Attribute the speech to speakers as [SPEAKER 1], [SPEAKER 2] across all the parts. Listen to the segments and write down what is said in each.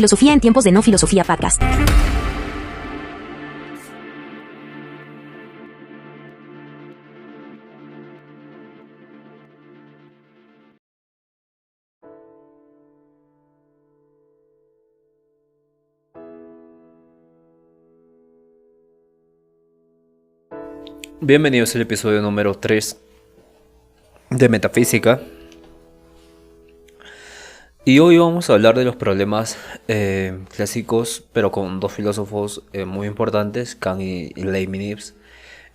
[SPEAKER 1] Filosofía en tiempos de no filosofía podcast.
[SPEAKER 2] Bienvenidos al episodio número 3 de Metafísica. Y hoy vamos a hablar de los problemas clásicos, pero con dos filósofos muy importantes, Kant y Leibniz,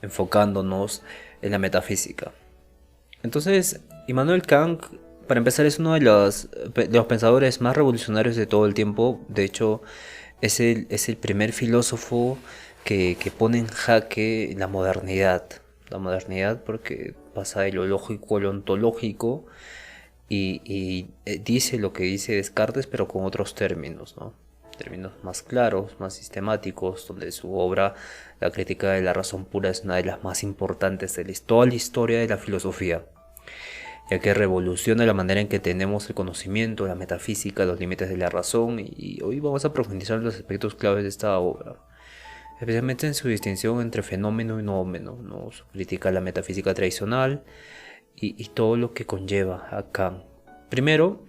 [SPEAKER 2] enfocándonos en la metafísica. Entonces, Immanuel Kant, para empezar, es uno de los pensadores más revolucionarios de todo el tiempo. De hecho, es el primer filósofo que pone en jaque la modernidad. La modernidad porque pasa de lo lógico a lo ontológico y dice lo que dice Descartes, pero con otros términos, ¿no? Términos más claros, más sistemáticos, donde su obra, La crítica de la razón pura, es una de las más importantes de toda la historia de la filosofía, ya que revoluciona la manera en que tenemos el conocimiento, la metafísica, los límites de la razón, y hoy vamos a profundizar en los aspectos claves de esta obra, especialmente en su distinción entre fenómeno y noumeno, ¿no? Su crítica a la metafísica tradicional y todo lo que conlleva a Kant. Primero,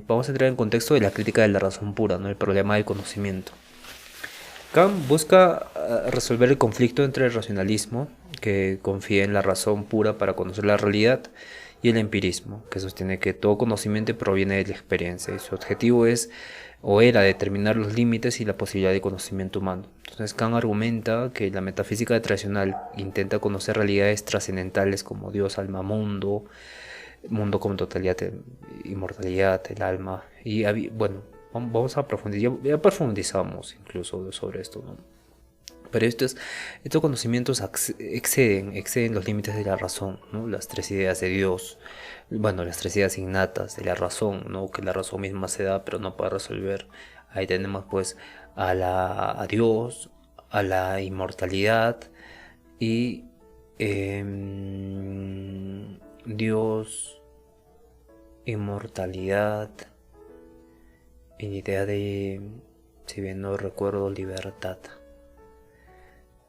[SPEAKER 2] vamos a entrar en contexto de la crítica de la razón pura, ¿no? El problema del conocimiento. Kant busca resolver el conflicto entre el racionalismo, que confía en la razón pura para conocer la realidad, y el empirismo, que sostiene que todo conocimiento proviene de la experiencia, y su objetivo es o era determinar los límites y la posibilidad de conocimiento humano. Entonces Kant argumenta que la metafísica tradicional intenta conocer realidades trascendentales como Dios, alma, mundo como totalidad, inmortalidad, el alma. Y bueno, vamos a profundizar, ya profundizamos incluso sobre esto, ¿no? Pero estos conocimientos exceden los límites de la razón, ¿no? Las tres ideas de Dios, bueno, las tres ideas innatas de la razón, ¿no? Que la razón misma se da, pero no puede resolver. Ahí tenemos pues a Dios, a la inmortalidad y Dios, inmortalidad y la idea de, si bien no recuerdo, libertad.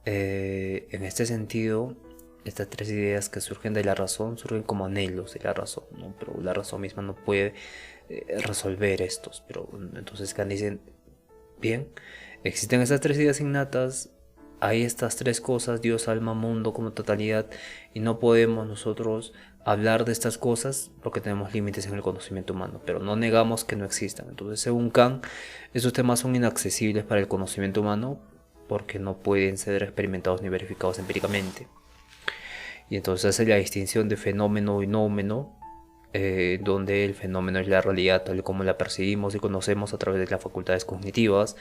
[SPEAKER 2] En este sentido, estas tres ideas que surgen de la razón surgen como anhelos de la razón, ¿no? Pero la razón misma no puede resolver estos. Pero entonces Kant dice, bien, existen estas tres ideas innatas, hay estas tres cosas, Dios, alma, mundo como totalidad, y no podemos nosotros hablar de estas cosas porque tenemos límites en el conocimiento humano, pero no negamos que no existan. Entonces, según Kant, esos temas son inaccesibles para el conocimiento humano porque no pueden ser experimentados ni verificados empíricamente. Y entonces hace la distinción de fenómeno y noumeno, donde el fenómeno es la realidad tal como la percibimos y conocemos a través de las facultades cognitivas,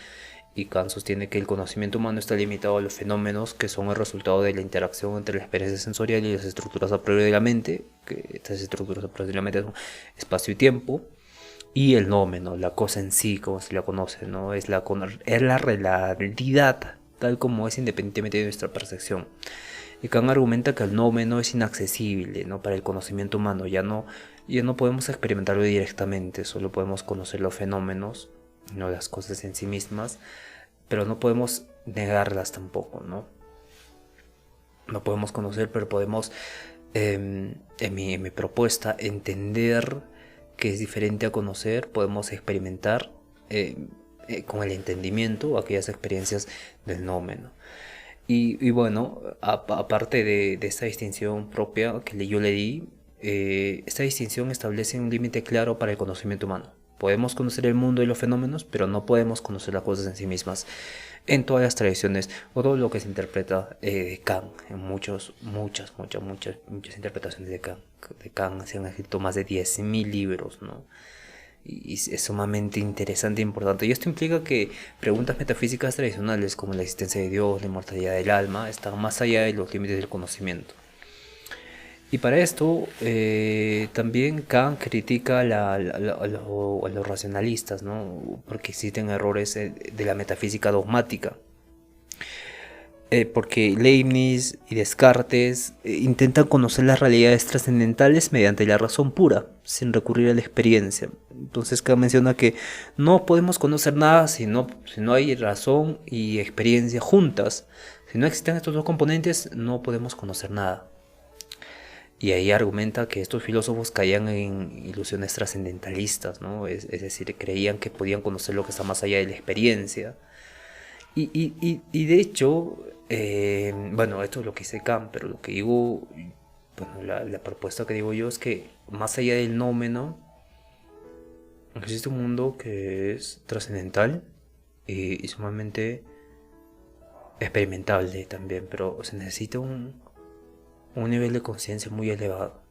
[SPEAKER 2] y Kant sostiene que el conocimiento humano está limitado a los fenómenos, que son el resultado de la interacción entre la experiencia sensorial y las estructuras a priori de la mente, que estas estructuras a priori de la mente son espacio y tiempo, y el noumeno, la cosa en sí, como se la conoce, ¿no? Es la realidad tal como es, independientemente de nuestra percepción. Y Kant argumenta que el noumeno es inaccesible, ¿no? Para el conocimiento humano. Ya no podemos experimentarlo directamente, solo podemos conocer los fenómenos, no las cosas en sí mismas, pero no podemos negarlas tampoco, ¿no? No podemos conocer, pero podemos, en mi propuesta, entender que es diferente a conocer. Podemos experimentar con el entendimiento aquellas experiencias del noumeno. Y bueno, aparte de esta distinción propia que yo le di, esta distinción establece un límite claro para el conocimiento humano. Podemos conocer el mundo y los fenómenos, pero no podemos conocer las cosas en sí mismas. En todas las tradiciones, o todo lo que se interpreta de Kant, en muchas interpretaciones de Kant se han escrito más de 10.000 libros, ¿no? Y es sumamente interesante e importante. Y esto implica que preguntas metafísicas tradicionales como la existencia de Dios, la inmortalidad del alma, están más allá de los límites del conocimiento. Y para esto también Kant critica a los racionalistas, ¿no? Porque existen errores de la metafísica dogmática. Porque Leibniz y Descartes intentan conocer las realidades trascendentales mediante la razón pura, sin recurrir a la experiencia. Entonces Kant menciona que no podemos conocer nada si no hay razón y experiencia juntas. Si no existen estos dos componentes, no podemos conocer nada. Y ahí argumenta que estos filósofos caían en ilusiones trascendentalistas, ¿no? Es decir, creían que podían conocer lo que está más allá de la experiencia. Y de hecho, bueno, esto es lo que dice Kant, pero lo que digo, bueno, la propuesta que digo yo es que más allá del nómeno, existe un mundo que es trascendental y sumamente experimentable también, pero se necesita un nivel de conciencia muy elevado.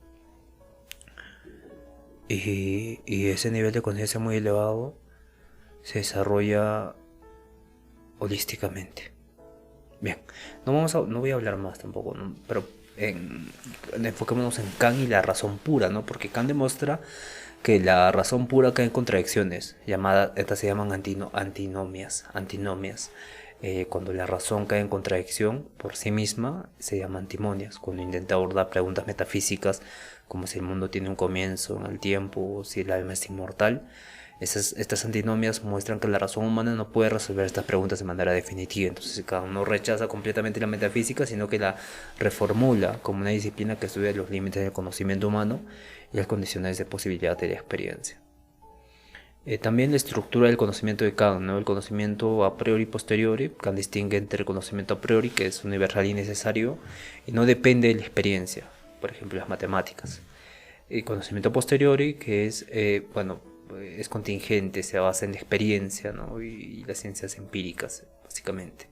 [SPEAKER 2] Y ese nivel de conciencia muy elevado se desarrolla holísticamente. Bien, no voy a hablar más tampoco, ¿no? Pero enfoquémonos en Kant y la razón pura, ¿no? Porque Kant demuestra que la razón pura cae en contradicciones, estas se llaman antinomias. Cuando la razón cae en contradicción por sí misma, se llama antimonias. Cuando intenta abordar preguntas metafísicas, como si el mundo tiene un comienzo en el tiempo, o si el alma es inmortal, estas antinomias muestran que la razón humana no puede resolver estas preguntas de manera definitiva. Entonces cada uno rechaza completamente la metafísica, sino que la reformula como una disciplina que estudia los límites del conocimiento humano y las condiciones de posibilidad de la experiencia. También la estructura del conocimiento de Kant, ¿no? El conocimiento a priori y posteriori. Kant distingue entre el conocimiento a priori, que es universal y necesario, y no depende de la experiencia, por ejemplo las matemáticas. El conocimiento a posteriori, que es, es contingente, se basa en la experiencia, ¿no? y las ciencias empíricas, básicamente.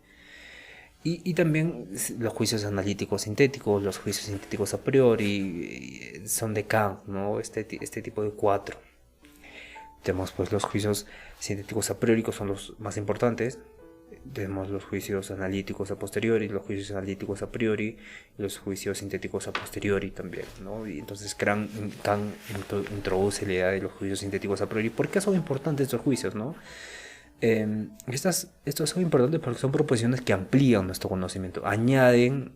[SPEAKER 2] Y también los juicios analíticos sintéticos, los juicios sintéticos a priori, son de Kant, ¿no? Este tipo de cuatro. Tenemos pues los juicios sintéticos a priori, que son los más importantes. Tenemos los juicios analíticos a posteriori, los juicios analíticos a priori, y los juicios sintéticos a posteriori también, ¿no? Y entonces Kant introduce la idea de los juicios sintéticos a priori. ¿Por qué son importantes estos juicios, no? Estos son importantes porque son proposiciones que amplían nuestro conocimiento, añaden,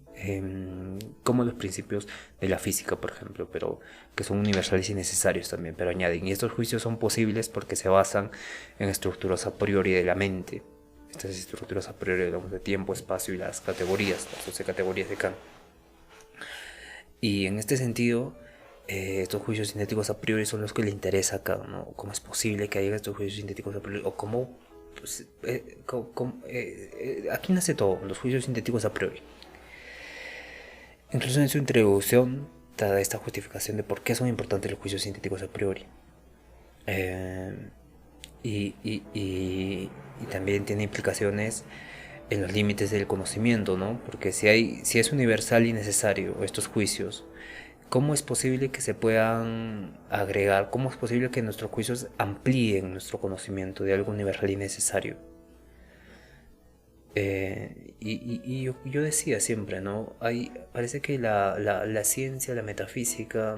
[SPEAKER 2] como los principios de la física, por ejemplo, pero que son universales y necesarios también, pero añaden. Y estos juicios son posibles porque se basan en estructuras a priori de la mente. Estas estructuras a priori de tiempo, espacio y las categorías, las 12 categorías de Kant. Y en este sentido, estos juicios sintéticos a priori son los que le interesa a Kant, ¿no? ¿Cómo es posible que haya estos juicios sintéticos a priori? O cómo, pues, aquí nace todo, los juicios sintéticos a priori. Incluso en su introducción da esta justificación de por qué son importantes los juicios sintéticos a priori. Y también tiene implicaciones en los límites del conocimiento, ¿no? Porque si es universal y necesario estos juicios, ¿cómo es posible que se puedan agregar? ¿Cómo es posible que nuestros juicios amplíen nuestro conocimiento de algo universal y necesario? Yo decía siempre, ¿no? Parece que la ciencia, la metafísica,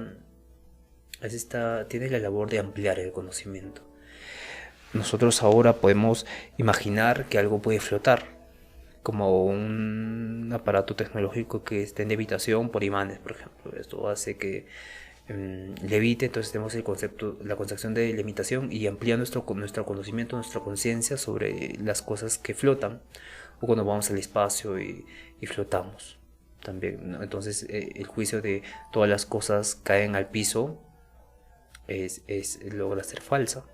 [SPEAKER 2] tiene la labor de ampliar el conocimiento. Nosotros ahora podemos imaginar que algo puede flotar, como un aparato tecnológico que esté en levitación por imanes, por ejemplo. Esto hace que levite, entonces tenemos la concepción de levitación y amplía nuestro conocimiento, nuestra conciencia sobre las cosas que flotan, o cuando vamos al espacio y flotamos también, ¿no? Entonces el juicio de todas las cosas caen al piso logra ser falsa,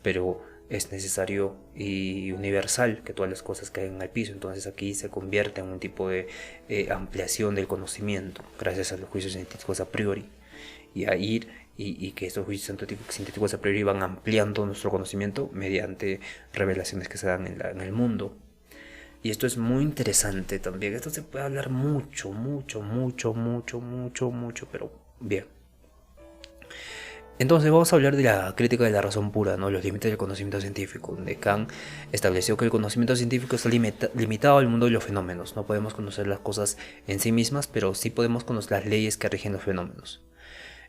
[SPEAKER 2] pero es necesario y universal que todas las cosas caigan al piso. Entonces aquí se convierte en un tipo de ampliación del conocimiento gracias a los juicios sintéticos a priori, y que estos juicios sintéticos a priori van ampliando nuestro conocimiento mediante revelaciones que se dan en el mundo. Y esto es muy interesante también. Esto se puede hablar mucho, pero bien. Entonces vamos a hablar de la crítica de la razón pura, ¿no? Los límites del conocimiento científico, donde Kant estableció que el conocimiento científico está limitado al mundo de los fenómenos. No podemos conocer las cosas en sí mismas, pero sí podemos conocer las leyes que rigen los fenómenos.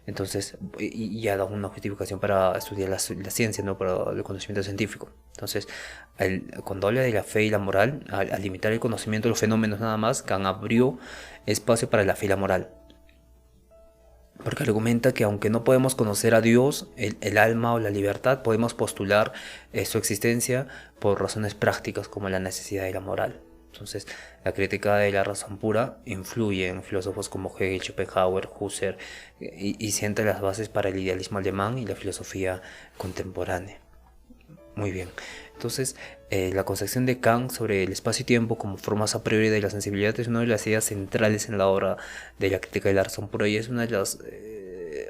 [SPEAKER 2] Entonces, y ya da una justificación para estudiar la ciencia, ¿no? Para el conocimiento científico. Entonces, cuando habla de la fe y la moral, al limitar el conocimiento de los fenómenos nada más, Kant abrió espacio para la fe y la moral. porque argumenta que aunque no podemos conocer a Dios, el alma o la libertad, podemos postular su existencia por razones prácticas como la necesidad y la moral. Entonces, la crítica de la razón pura influye en filósofos como Hegel, Schopenhauer, Husserl y sienta las bases para el idealismo alemán y la filosofía contemporánea. Muy bien. Entonces, la concepción de Kant sobre el espacio y tiempo como formas a priori de la sensibilidad es una de las ideas centrales en la obra de la crítica de la razón pura y es una de las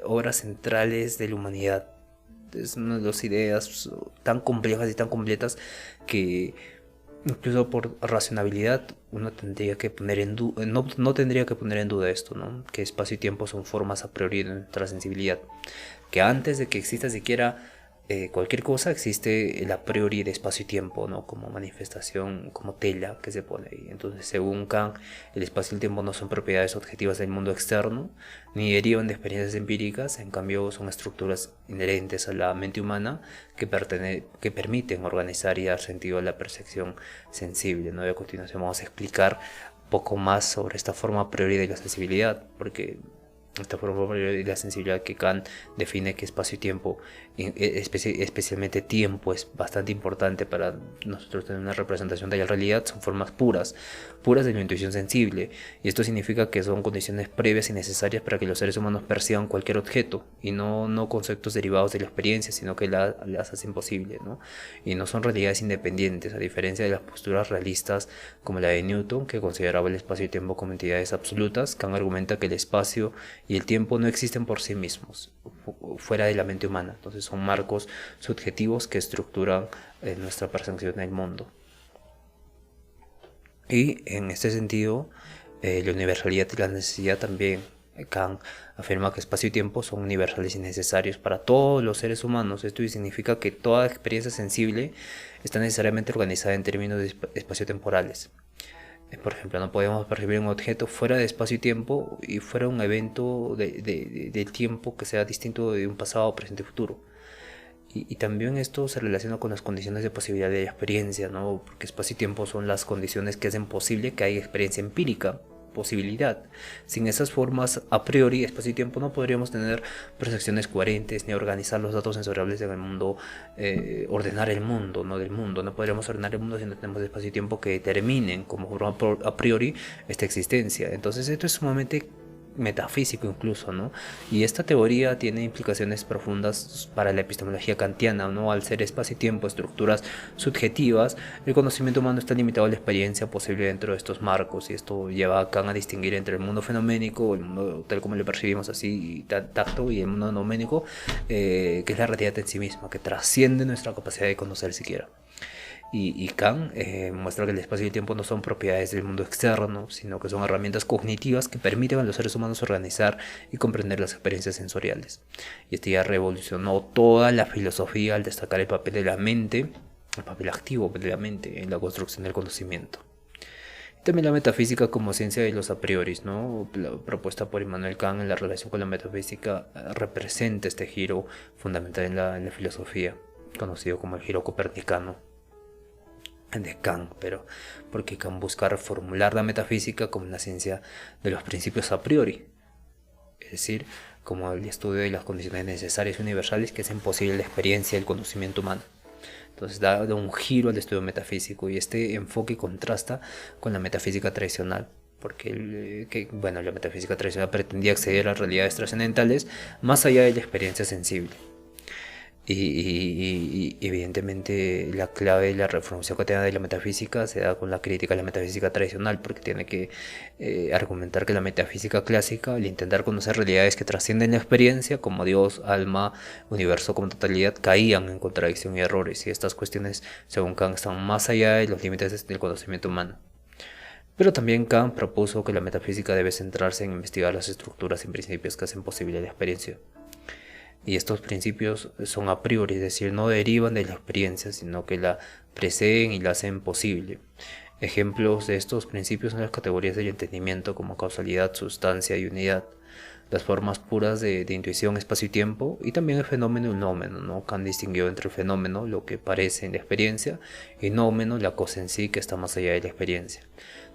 [SPEAKER 2] obras centrales de la humanidad. Es una de las ideas tan complejas y tan completas que incluso por racionalidad uno tendría que poner en duda, no tendría que poner en duda esto, ¿no? Que espacio y tiempo son formas a priori de nuestra sensibilidad. Que antes de que exista siquiera cualquier cosa existe el a priori de espacio y tiempo, ¿no? Como manifestación, como tela que se pone ahí. Entonces, según Kant, el espacio y el tiempo no son propiedades objetivas del mundo externo, ni derivan de experiencias empíricas, en cambio son estructuras inherentes a la mente humana que permiten organizar y dar sentido a la percepción sensible, ¿no? Y a continuación vamos a explicar un poco más sobre esta forma a priori de la sensibilidad, porque esta forma de la sensibilidad que Kant define que espacio y tiempo, especialmente tiempo, es bastante importante para nosotros tener una representación de la realidad, son formas puras de la intuición sensible, y esto significa que son condiciones previas y necesarias para que los seres humanos perciban cualquier objeto, y no conceptos derivados de la experiencia, sino que las hacen posible, ¿no? Y no son realidades independientes, a diferencia de las posturas realistas como la de Newton, que consideraba el espacio y tiempo como entidades absolutas. Kant argumenta que el espacio y el tiempo no existen por sí mismos, fuera de la mente humana. Entonces son marcos subjetivos que estructuran nuestra percepción del mundo. Y en este sentido, la universalidad y la necesidad también. Kant afirma que espacio y tiempo son universales y necesarios para todos los seres humanos. Esto significa que toda experiencia sensible está necesariamente organizada en términos de espacio-temporales. Por ejemplo, no podemos percibir un objeto fuera de espacio y tiempo y fuera un evento del tiempo que sea distinto de un pasado, presente y futuro. Y también esto se relaciona con las condiciones de posibilidad de experiencia, ¿no? Porque espacio y tiempo son las condiciones que hacen posible que haya experiencia empírica, posibilidad. Sin esas formas a priori, espacio y tiempo, no podríamos tener percepciones coherentes ni organizar los datos sensoriales en el mundo, ordenar el mundo, no del mundo. No podríamos ordenar el mundo si no tenemos espacio y tiempo que determinen como forma a priori esta existencia. Entonces esto es sumamente metafísico incluso, ¿no? Y esta teoría tiene implicaciones profundas para la epistemología kantiana, ¿no? Al ser espacio y tiempo estructuras subjetivas, el conocimiento humano está limitado a la experiencia posible dentro de estos marcos, y esto lleva a Kant a distinguir entre el mundo fenoménico, el mundo tal como lo percibimos así, tacto, y el mundo noménico, que es la realidad en sí misma, que trasciende nuestra capacidad de conocer siquiera. Y Kant muestra que el espacio y el tiempo no son propiedades del mundo externo, sino que son herramientas cognitivas que permiten a los seres humanos organizar y comprender las experiencias sensoriales. Y esto ya revolucionó toda la filosofía al destacar el papel de la mente, el papel activo de la mente en la construcción del conocimiento. También la metafísica como ciencia de los a priori, ¿no? La propuesta por Immanuel Kant en la relación con la metafísica representa este giro fundamental en la filosofía, conocido como el giro copernicano de Kant, pero porque Kant busca reformular la metafísica como una ciencia de los principios a priori, es decir, como el estudio de las condiciones necesarias y universales que hacen posible la experiencia y el conocimiento humano. Entonces da un giro al estudio metafísico, y este enfoque contrasta con la metafísica tradicional, porque la metafísica tradicional pretendía acceder a realidades trascendentales más allá de la experiencia sensible. Y evidentemente la clave de la reformación cotidiana de la metafísica se da con la crítica a la metafísica tradicional, porque tiene que argumentar que la metafísica clásica, al intentar conocer realidades que trascienden la experiencia, como Dios, alma, universo como totalidad, caían en contradicción y errores, y estas cuestiones, según Kant, están más allá de los límites del conocimiento humano. Pero también Kant propuso que la metafísica debe centrarse en investigar las estructuras y principios que hacen posible la experiencia. Y estos principios son a priori, es decir, no derivan de la experiencia, sino que la preceden y la hacen posible. Ejemplos de estos principios son las categorías del entendimiento como causalidad, sustancia y unidad. las formas puras de intuición, espacio y tiempo, y también el fenómeno y el nómeno, ¿no? Kant distinguió entre el fenómeno, lo que parece en la experiencia, y nómeno, la cosa en sí que está más allá de la experiencia.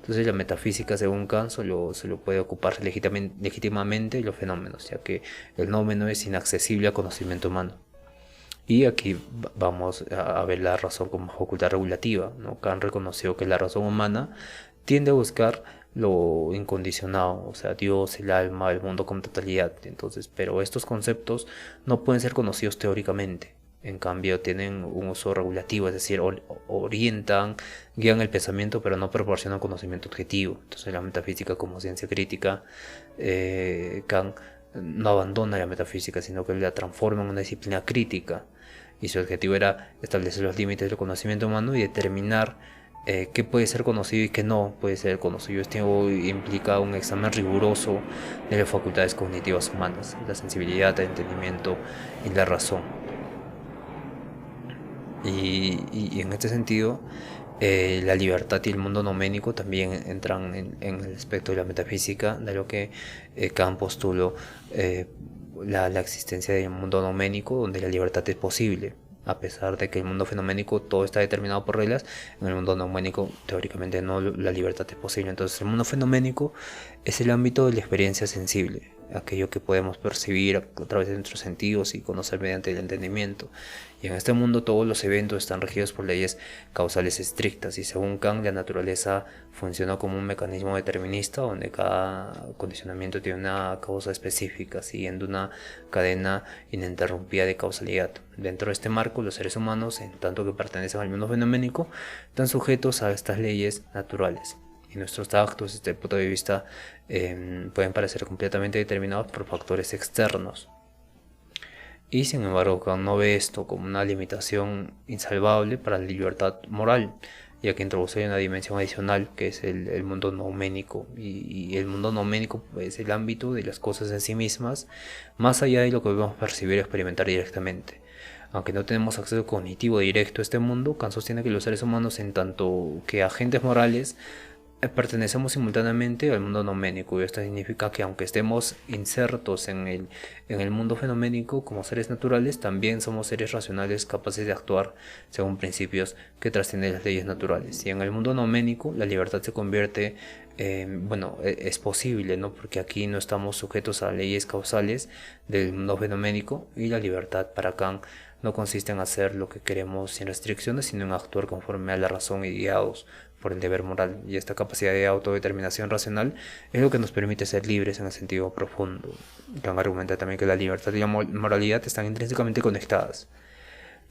[SPEAKER 2] Entonces la metafísica, según Kant, solo puede ocupar legítimamente los fenómenos, ya que el nómeno es inaccesible al conocimiento humano. Y aquí vamos a ver la razón como facultad regulativa, ¿no? Kant reconoció que la razón humana tiende a buscar lo incondicionado, o sea, Dios, el alma, el mundo como totalidad. Entonces, pero estos conceptos no pueden ser conocidos teóricamente. En cambio, tienen un uso regulativo, es decir, orientan, guían el pensamiento, pero no proporcionan conocimiento objetivo. Entonces, la metafísica como ciencia crítica, Kant no abandona la metafísica, sino que la transforma en una disciplina crítica. Y su objetivo era establecer los límites del conocimiento humano y determinar qué puede ser conocido y qué no puede ser conocido. Esto implica un examen riguroso de las facultades cognitivas humanas, la sensibilidad, el entendimiento y la razón. Y en este sentido, la libertad y el mundo noménico también entran en el aspecto de la metafísica, de lo que Kant postuló la existencia del mundo noménico, donde la libertad es posible. A pesar de que el mundo fenoménico todo está determinado por reglas, en el mundo noménico teóricamente no, la libertad es posible. Entonces el mundo fenoménico es el ámbito de la experiencia sensible, aquello que podemos percibir a través de nuestros sentidos y conocer mediante el entendimiento. Y en este mundo todos los eventos están regidos por leyes causales estrictas, y según Kant la naturaleza funciona como un mecanismo determinista donde cada condicionamiento tiene una causa específica, siguiendo una cadena ininterrumpida de causalidad. Dentro de este marco, los seres humanos, en tanto que pertenecen al mundo fenoménico, están sujetos a estas leyes naturales. Y nuestros actos, desde el punto de vista, pueden parecer completamente determinados por factores externos. Y sin embargo, Kant no ve esto como una limitación insalvable para la libertad moral, ya que introduce una dimensión adicional que es el mundo nouménico. Y el mundo nouménico es el ámbito de las cosas en sí mismas, más allá de lo que podemos percibir o experimentar directamente. Aunque no tenemos acceso cognitivo directo a este mundo, Kant sostiene que los seres humanos, en tanto que agentes morales, pertenecemos simultáneamente al mundo nouménico, y esto significa que aunque estemos insertos en el mundo fenoménico como seres naturales, también somos seres racionales capaces de actuar según principios que trascienden las leyes naturales. Y en el mundo nouménico la libertad se convierte, es posible, ¿no? Porque aquí no estamos sujetos a leyes causales del mundo fenoménico, y la libertad para Kant no consiste en hacer lo que queremos sin restricciones, sino en actuar conforme a la razón y guiados por el deber moral. Y esta capacidad de autodeterminación racional es lo que nos permite ser libres en el sentido profundo. Kant argumenta también que la libertad y la moralidad están intrínsecamente conectadas,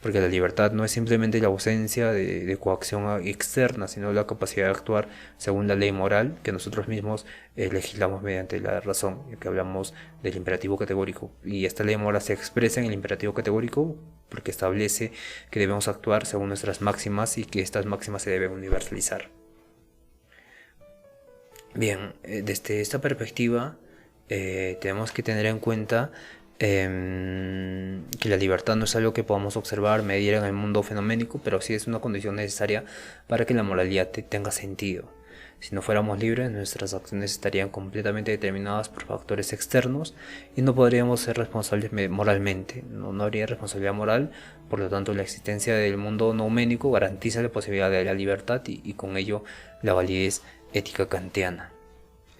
[SPEAKER 2] porque la libertad no es simplemente la ausencia de coacción externa, sino la capacidad de actuar según la ley moral que nosotros mismos legislamos mediante la razón, ya que hablamos del imperativo categórico. Y esta ley moral se expresa en el imperativo categórico porque establece que debemos actuar según nuestras máximas y que estas máximas se deben universalizar. Bien, desde esta perspectiva tenemos que tener en cuenta que la libertad no es algo que podamos observar, medir en el mundo fenoménico, pero sí es una condición necesaria para que la moralidad tenga sentido. Si no fuéramos libres, nuestras acciones estarían completamente determinadas por factores externos y no podríamos ser responsables moralmente. No habría responsabilidad moral, por lo tanto la existencia del mundo nouménico garantiza la posibilidad de la libertad y con ello la validez ética kantiana.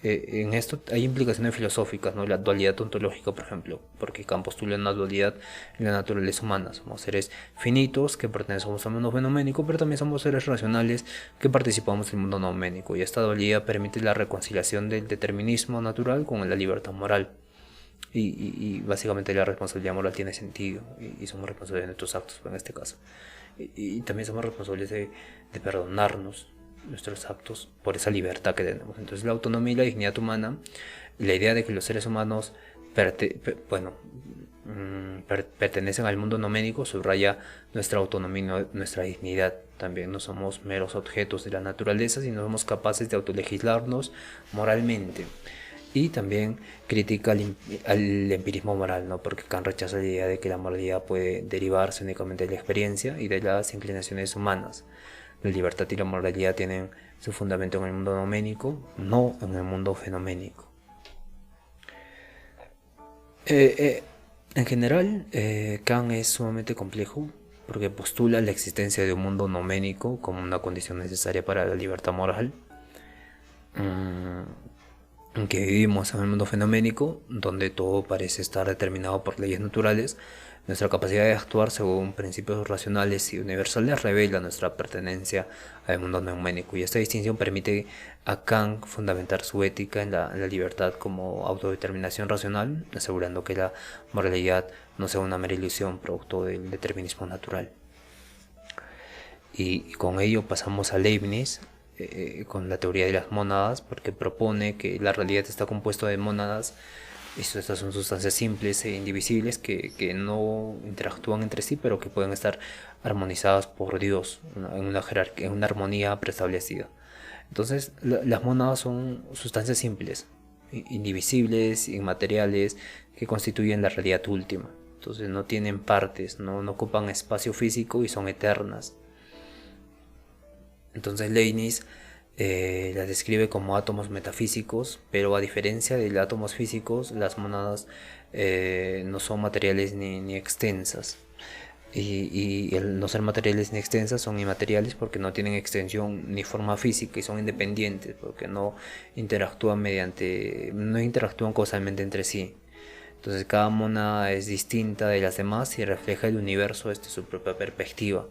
[SPEAKER 2] En esto hay implicaciones filosóficas, ¿no? La dualidad ontológica, por ejemplo, porque Kant postula una dualidad en la naturaleza humana. Somos seres finitos que pertenecemos al mundo fenoménico, pero también somos seres racionales que participamos en el mundo nouménico, y esta dualidad permite la reconciliación del determinismo natural con la libertad moral. Y básicamente la responsabilidad moral tiene sentido, y somos responsables de nuestros actos en este caso. Y también somos responsables de perdonarnos nuestros actos por esa libertad que tenemos. Entonces la autonomía y la dignidad humana, la idea de que los seres humanos pertenecen al mundo nouménico, subraya nuestra autonomía y nuestra dignidad. También no somos meros objetos de la naturaleza, sino somos capaces de autolegislarnos moralmente. Y también critica al empirismo moral, ¿no? Porque Kant rechaza la idea de que la moralidad puede derivarse únicamente de la experiencia y de las inclinaciones humanas. La libertad y la moralidad tienen su fundamento en el mundo nouménico, no en el mundo fenoménico. Eh, eh, en general, Kant es sumamente complejo porque postula la existencia de un mundo noménico como una condición necesaria para la libertad moral. Que vivimos en un mundo fenoménico donde todo parece estar determinado por leyes naturales. Nuestra capacidad de actuar según principios racionales y universales revela nuestra pertenencia al mundo neuménico, y esta distinción permite a Kant fundamentar su ética en la libertad como autodeterminación racional, asegurando que la moralidad no sea una mera ilusión producto del determinismo natural. Y con ello pasamos a Leibniz, con la teoría de las mónadas, porque propone que la realidad está compuesta de mónadas. Estas son sustancias simples e indivisibles que no interactúan entre sí, pero que pueden estar armonizadas por Dios en una jerarquía, en una armonía preestablecida. Entonces, las mónadas son sustancias simples, indivisibles, inmateriales, que constituyen la realidad última. Entonces, no tienen partes, no ocupan espacio físico y son eternas. Entonces Leibniz las describe como átomos metafísicos, pero a diferencia de los átomos físicos, las mónadas no son materiales ni extensas. Y el no ser materiales ni extensas son inmateriales porque no tienen extensión ni forma física y son independientes porque no interactúan causalmente entre sí. Entonces cada mónada es distinta de las demás y refleja el universo desde su propia perspectiva.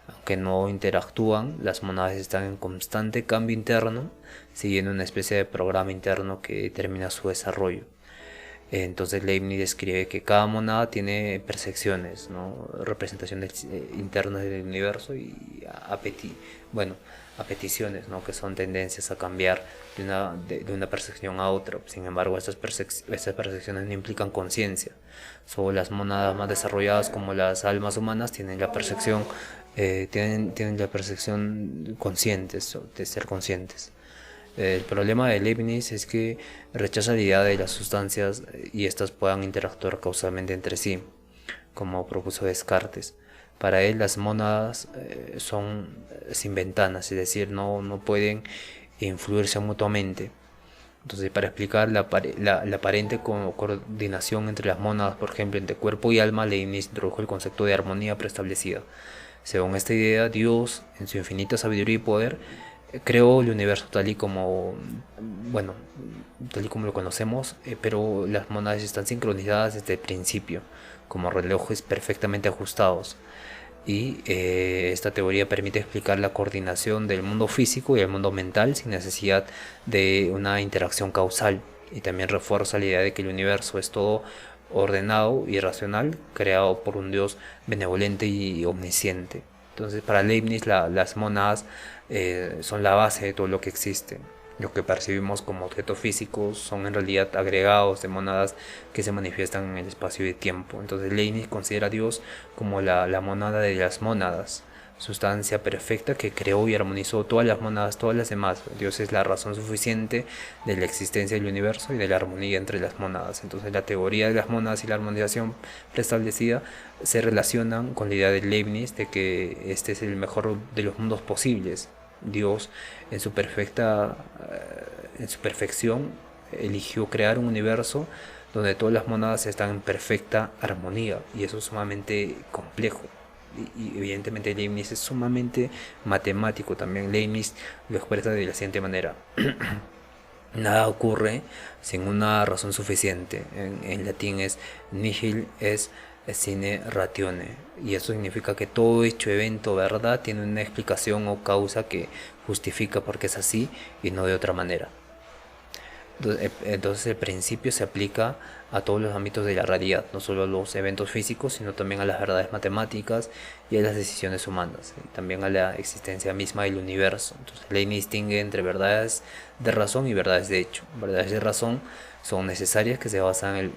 [SPEAKER 2] Aunque no interactúan, las mónadas están en constante cambio interno, siguiendo una especie de programa interno que determina su desarrollo. Entonces Leibniz describe que cada mónada tiene percepciones, ¿no? Representaciones internas del universo y apeticiones, ¿no? Que son tendencias a cambiar de una percepción a otra. Sin embargo, estas percepciones no implican conciencia. Solo las mónadas más desarrolladas, como las almas humanas, tienen la percepción conscientes, de ser conscientes. El problema de Leibniz es que rechaza la idea de las sustancias y estas puedan interactuar causalmente entre sí, como propuso Descartes. Para él las mónadas son sin ventanas, es decir, no pueden influirse mutuamente. Entonces, para explicar la aparente coordinación entre las mónadas, por ejemplo, entre cuerpo y alma, Leibniz introdujo el concepto de armonía preestablecida. Según esta idea, Dios, en su infinita sabiduría y poder, creó el universo tal y como lo conocemos, pero las mónadas están sincronizadas desde el principio, como relojes perfectamente ajustados. Y esta teoría permite explicar la coordinación del mundo físico y el mundo mental sin necesidad de una interacción causal. Y también refuerza la idea de que el universo es todo ordenado y racional, creado por un Dios benevolente y omnisciente. Entonces, para Leibniz, las mónadas son la base de todo lo que existe. Lo que percibimos como objetos físicos son en realidad agregados de mónadas que se manifiestan en el espacio y tiempo. Entonces Leibniz considera a Dios como la mónada de las mónadas, sustancia perfecta que creó y armonizó todas las mónadas, todas las demás. Dios es la razón suficiente de la existencia del universo y de la armonía entre las mónadas. Entonces la teoría de las mónadas y la armonización preestablecida se relacionan con la idea de Leibniz de que este es el mejor de los mundos posibles. Dios en su perfección eligió crear un universo donde todas las mónadas están en perfecta armonía, y eso es sumamente complejo. Y evidentemente Leibniz es sumamente matemático también. Leibniz lo expresa de la siguiente manera: nada ocurre sin una razón suficiente. En latín es nihil es sine ratione, y eso significa que todo hecho, evento, verdad tiene una explicación o causa que justifica por qué es así y no de otra manera. Entonces el principio se aplica a todos los ámbitos de la realidad, no solo a los eventos físicos, sino también a las verdades matemáticas y a las decisiones humanas, y también a la existencia misma del universo. Entonces Leibniz distingue entre verdades de razón y verdades de hecho. Verdades de razón son necesarias, que se basan en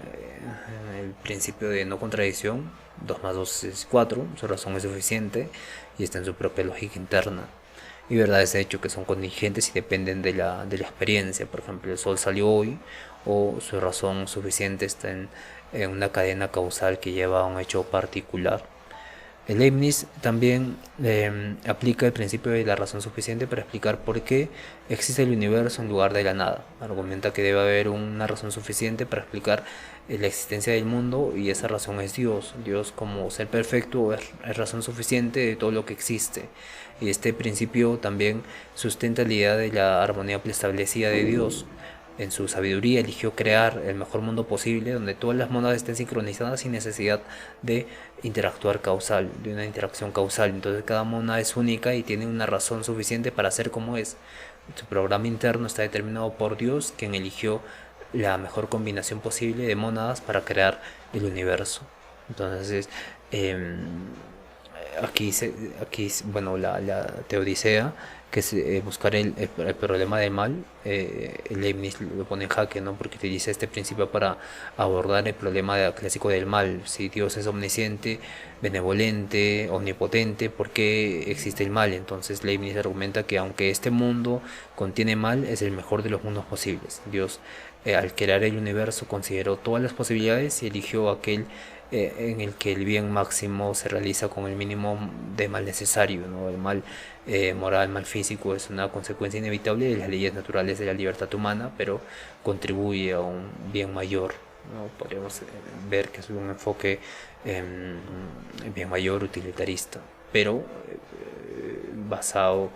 [SPEAKER 2] el principio de no contradicción: 2 más 2 es 4, su razón es suficiente y está en su propia lógica interna. Y verdades de hecho, que son contingentes y dependen de la experiencia. Por ejemplo, el sol salió hoy, o su razón suficiente está en una cadena causal que lleva a un hecho particular. El Leibniz también aplica el principio de la razón suficiente para explicar por qué existe el universo en lugar de la nada. Argumenta que debe haber una razón suficiente para explicar la existencia del mundo, y esa razón es Dios. Dios, como ser perfecto, es razón suficiente de todo lo que existe. Y este principio también sustenta la idea de la armonía preestablecida de Dios. En su sabiduría eligió crear el mejor mundo posible, donde todas las monadas estén sincronizadas sin necesidad de de una interacción causal. Entonces cada monada es única y tiene una razón suficiente para ser como es. Su programa interno está determinado por Dios, quien eligió la mejor combinación posible de monadas para crear el universo. Entonces, eh, bueno, la teodicea, que es buscar el problema del mal. Leibniz lo pone en jaque, ¿no? Porque utiliza este principio para abordar el problema clásico del mal. Si Dios es omnisciente, benevolente, omnipotente, ¿por qué existe el mal? Entonces Leibniz argumenta que aunque este mundo contiene mal, es el mejor de los mundos posibles. Dios, al crear el universo, consideró todas las posibilidades y eligió aquel en el que el bien máximo se realiza con el mínimo de mal necesario, ¿no? El mal moral, mal físico, es una consecuencia inevitable de las leyes naturales de la libertad humana, pero contribuye a un bien mayor, ¿no? Podríamos ver que es un enfoque bien mayor, utilitarista, pero basado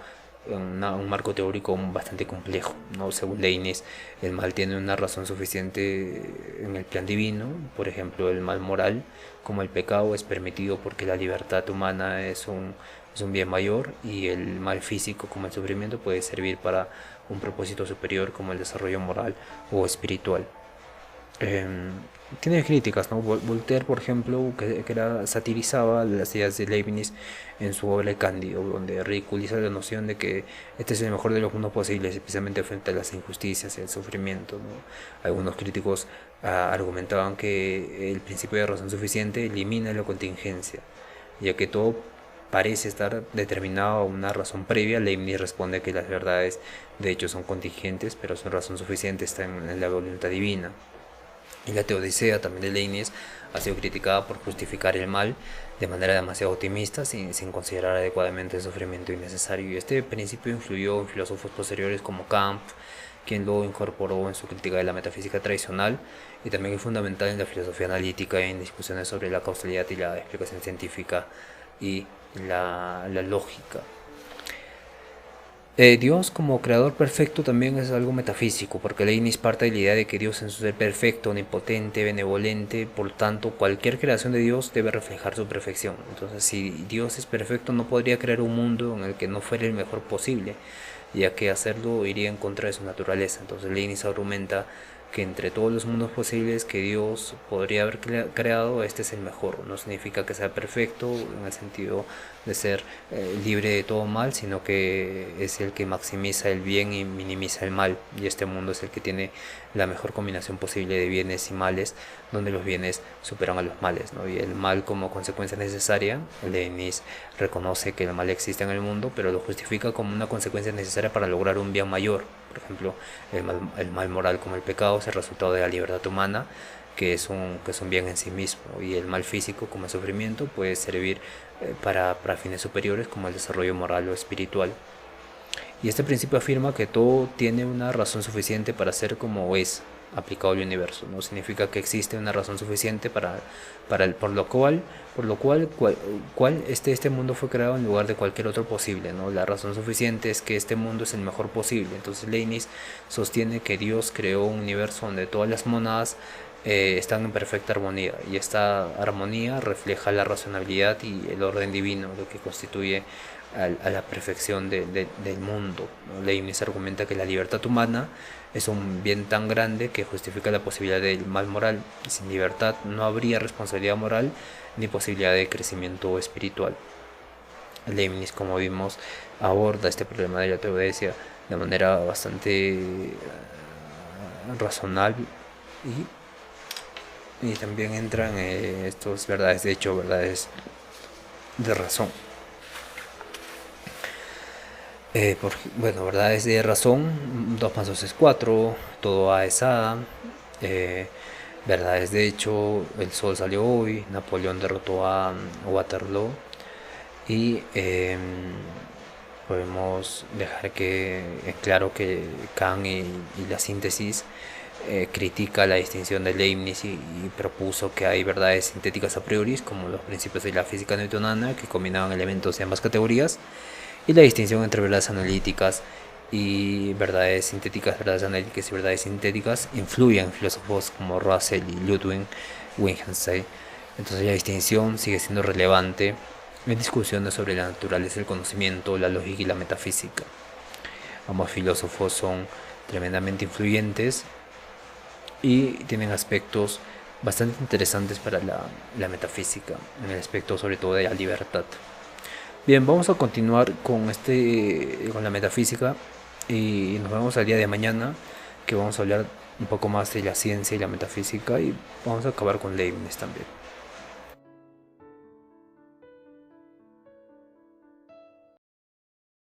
[SPEAKER 2] un marco teórico bastante complejo, ¿no? Según Leibniz, el mal tiene una razón suficiente en el plan divino. Por ejemplo, el mal moral, como el pecado, es permitido porque la libertad humana es un bien mayor, y el mal físico, como el sufrimiento, puede servir para un propósito superior, como el desarrollo moral o espiritual. Eh, Tiene críticas, ¿no? Voltaire, por ejemplo, satirizaba las ideas de Leibniz en su obra El Cándido, donde ridiculiza la noción de que este es el mejor de los mundos posibles, especialmente frente a las injusticias y el sufrimiento, ¿no? Algunos críticos argumentaban que el principio de razón suficiente elimina la contingencia, ya que todo parece estar determinado a una razón previa. Leibniz responde que las verdades de hecho son contingentes, pero su razón suficiente está en la voluntad divina. Y la teodicea también de Leibniz ha sido criticada por justificar el mal de manera demasiado optimista, sin considerar adecuadamente el sufrimiento innecesario. Y este principio influyó en filósofos posteriores como Kant, quien lo incorporó en su crítica de la metafísica tradicional, y también es fundamental en la filosofía analítica y en discusiones sobre la causalidad y la explicación científica y la lógica. Dios como creador perfecto también es algo metafísico, porque Leibniz parte de la idea de que Dios, en su ser perfecto, omnipotente, benevolente, por tanto cualquier creación de Dios debe reflejar su perfección. Entonces, si Dios es perfecto, no podría crear un mundo en el que no fuera el mejor posible, ya que hacerlo iría en contra de su naturaleza. Entonces Leibniz argumenta que entre todos los mundos posibles que Dios podría haber creado, este es el mejor. No significa que sea perfecto en el sentido de ser libre de todo mal, sino que es el que maximiza el bien y minimiza el mal, y este mundo es el que tiene la mejor combinación posible de bienes y males, donde los bienes superan a los males, ¿no? Y el mal como consecuencia necesaria, Leibniz reconoce que el mal existe en el mundo, pero lo justifica como una consecuencia necesaria para lograr un bien mayor. Por ejemplo, el mal moral, como el pecado, es el resultado de la libertad humana, que es un bien en sí mismo, y el mal físico, como el sufrimiento, puede servir para fines superiores, como el desarrollo moral o espiritual. Y este principio afirma que todo tiene una razón suficiente para ser como es aplicado al universo. No significa que existe una razón suficiente por lo cual este mundo fue creado en lugar de cualquier otro posible, ¿no? La razón suficiente es que este mundo es el mejor posible. Entonces Leibniz sostiene que Dios creó un universo donde todas las monadas están en perfecta armonía, y esta armonía refleja la razonabilidad y el orden divino, lo que constituye a la perfección del mundo, ¿no? Leibniz argumenta que la libertad humana es un bien tan grande que justifica la posibilidad del mal moral, y sin libertad no habría responsabilidad moral ni posibilidad de crecimiento espiritual. Leibniz, como vimos, aborda este problema de la teodesia de manera bastante razonable, y también entran estos verdades de hecho, verdades de razón. Bueno, verdades de razón: 2 más 2 es 4, todo A es A. Verdades de hecho: el sol salió hoy, Napoleón derrotó a Waterloo, Y podemos dejar que claro que Kant y la síntesis critica la distinción de Leibniz y propuso que hay verdades sintéticas a priori, como los principios de la física newtoniana, que combinaban elementos de ambas categorías, y la distinción entre verdades analíticas y verdades sintéticas, verdades analíticas y verdades sintéticas influyen en filósofos como Russell y Ludwig Wittgenstein. Entonces la distinción sigue siendo relevante en discusiones sobre la naturaleza del conocimiento, la lógica y la metafísica. Ambos filósofos son tremendamente influyentes y tienen aspectos bastante interesantes para la metafísica, en el aspecto sobre todo de la libertad. Bien, vamos a continuar con la metafísica y nos vemos al día de mañana, que vamos a hablar un poco más de la ciencia y la metafísica, y vamos a acabar con Leibniz también.